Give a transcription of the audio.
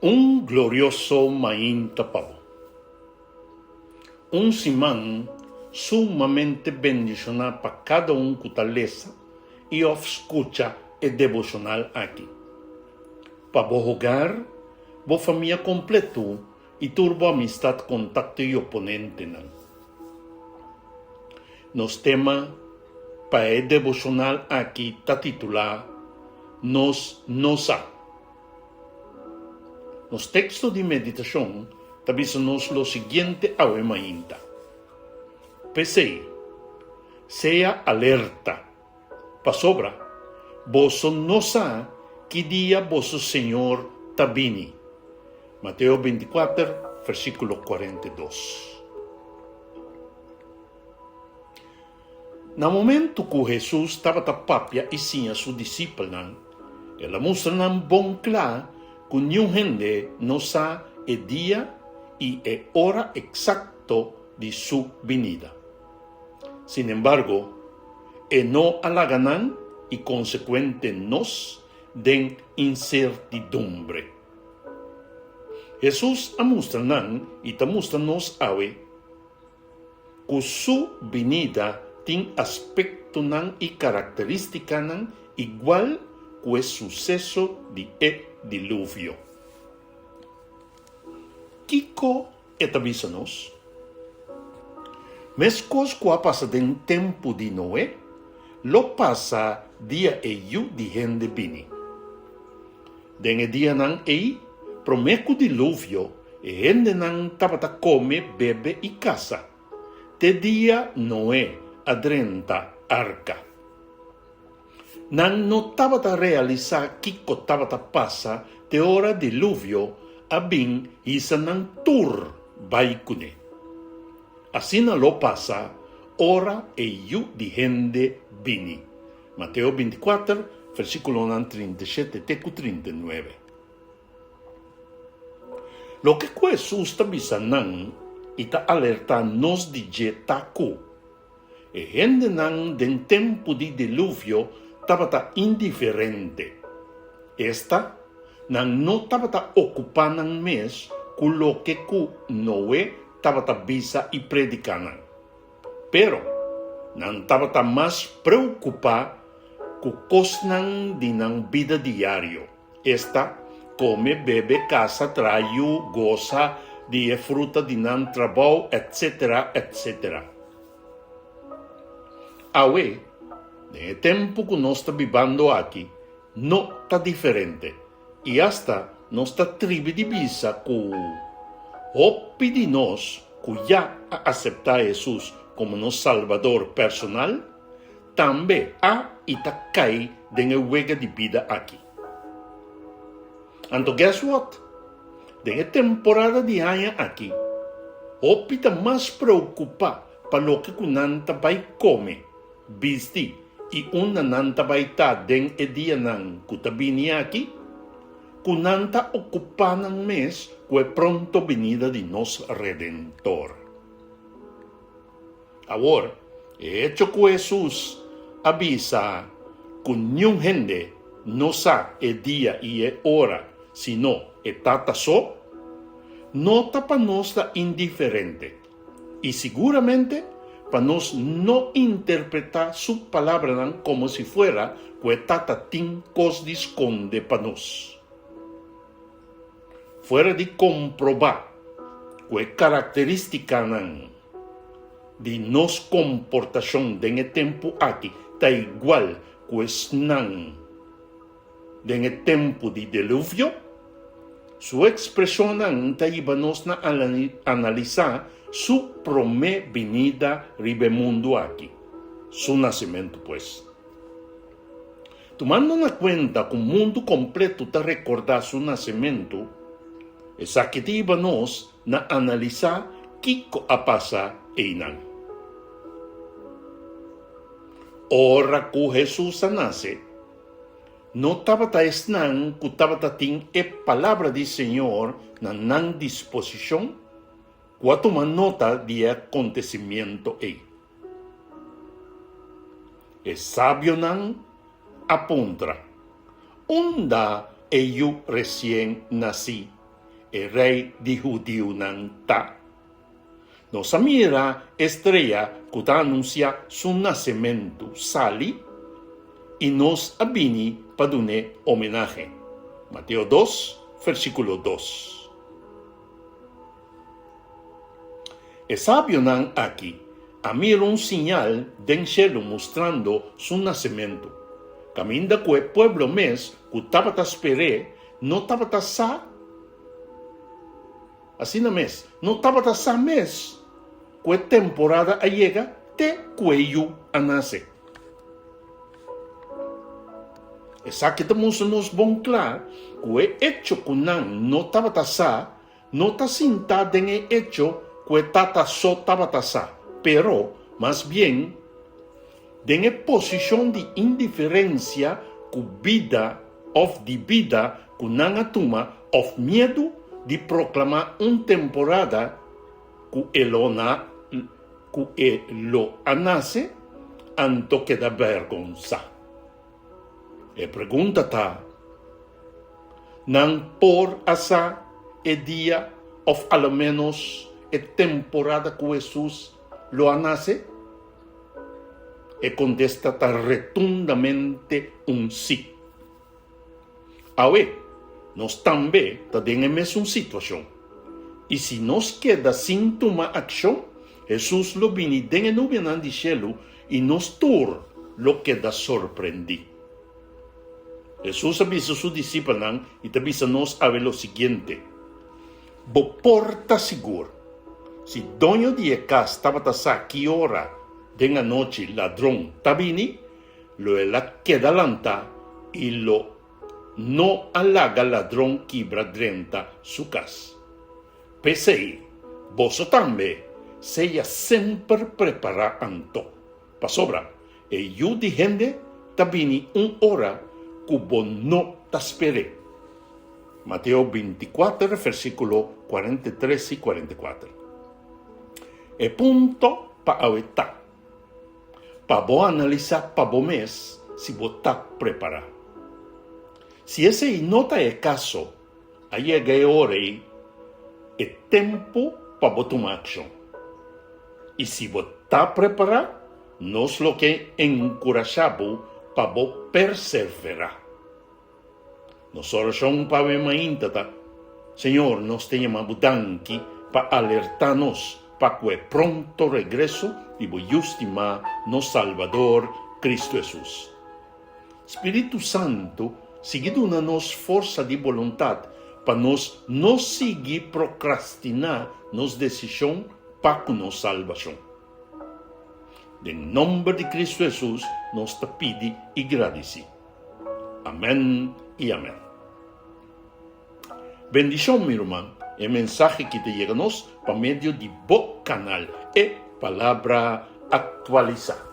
Un glorioso maintapao. Un simán sumamente bendicional para cada cutaleza e escucha e devocional aqui. Para o hogar, a família completo e turbo amistad, contacto e oponente. Nos tema para o devocional aqui está titular Nos Nosa. Nos textos de meditação, tabisa-nos o seguinte ave mainta. P6. Sea alerta. Pa sobra, vosso nosa que dia vosso Senhor tabini. Mateo 24, versículo 42. No momento que Jesus estava tapapia e sim a sua discípula, ela mostra bom claro que nenhum gente não sabe o dia e a hora exacto de sua venida. Sin embargo, não alaganan e consequente nos de incertidumbre. Jesus amostra-nos e mostra-nos que sua venida tem aspecto e característica igual que o sucesso de diluvio. Kiko avisa-nos? Mescos que passa em tempo de Noé, lo passa dia de gente bini. Den dia promeco diluvio, e gente tabata come, bebe e casa. Te dia Noé adrenta arca. No tabata realizar kiko tabata passa te ora diluvio, abin isa tur baikune. Assim lo passa ora de gente bini. Mateo 24, versículo 37 e 39. Lo que Jesus está avisando e está alertando nos dice taku. E gente del tempo de diluvio estava indiferente. Esta não estava ocupando mais com lo que Noé estava visa e predicando. Pero não estava mais preocupado com cosas de vida diário. Esta come, bebe, casa, traio, goza de fruta de trabalho, etc, etc. Awe, no tempo que nós estamos vivendo aqui, não está diferente. E hasta nossa tribo de visa que hopi de nós que já aceitar Jesus como nosso Salvador personal, também há e está cai na huelga de vida aqui. And guess what? Na temporada de ano aqui, hopi está mais preocupado para o que nanta vai comer, vestir e nanta vai estar den dia que está vindo aqui, que nanta ocupando mês com a pronto venida de nosso Redentor. Agora, hecho que Jesus avisa que nenhum gente não sabe o dia e a hora, sino tata só, nota para nós indiferente. E seguramente para nós não interpretar sua palavra como se fuera que tata tem cos de esconde para nós. Fuera de comprovar que característica de nos comportação de tempo aqui está igual que es de tempo de diluvio, sua expressão está iba-nos a analisar sua promessa venida ribe mundo aqui, seu nascimento, pues. Tomando na conta que o mundo completo está recordar seu nascimento, es aqui iba-nos a analisar que passa e não. Ora que Jesus nasce, não estava esnan que estava tem a palavra do Senhor na disposição, quando toma nota de acontecimento aí. E sábio não aponta, onde eu recém nasci rei di Judío ng ta. Nos mira estrella que anuncia su nacimiento sali y nos abini padune homenaje. Mateo 2, versículo 2. El sabio nan aquí amir un señal del cielo mostrando su nacimiento. Caminda que pueblo mes que tabata espere no tabata sa. Así na mes, no tabata sa mes que temporada llega te cuello a nace. Esa que estamos nos bon clar que hecho kunan no tabata sa no ta sinta den hecho que tata so tabata sa, pero más bien den posición de indiferencia cu vida of di vida kunan atuma of miedo de proclamar una temporada que lo nace anto que da vergonza. E pregunta ta, nan por asa e dia of a lo menos e temporada que Jesús lo nace? E contesta ta retundamente un sí. Awe, nos también ta den en mesma situación. Y si nos queda sin tomar acción, Jesús lo vini den en ubianan di cielo y nos tur lo queda sorprendi. Jesús avisa a sus discípulos y te avisa nos a ver lo siguiente. Bo porta seguro, si dueño de casa estaba a qué hora de la noche ladrón tabini, lo la queda lanta y lo no alaga ladrón quibra drenta su casa. Pese vos también, sella sempre prepara anto. Pa sobra, e yo di gente tabini un hora cubo no t'aspere. Mateo 24, versículo 43 y 44. E punto pa aweta. Pa bo analizar pa bo mes si bo ta prepara. Si ese nota è caso, ahí è ora e tempo pa bo tomar action. Y si bo ta prepara, nos lo que encorajabo pa bo perseverar. Nosotros somos pa mainta, Señor, nos te llamamos danki pa alertarnos pa que pronto regreso y bo justima nos Salvador Cristo Jesús. Espíritu Santo, seguido una nos força de voluntad pa nos no seguir procrastinar nos decisión pa que nos salvación. En nombre de Cristo Jesús, nos te pide y agradece. Amén y amén. Bendición, mi hermano, el mensaje que te llega por medio de Bo Canal e Palabra Actualizada.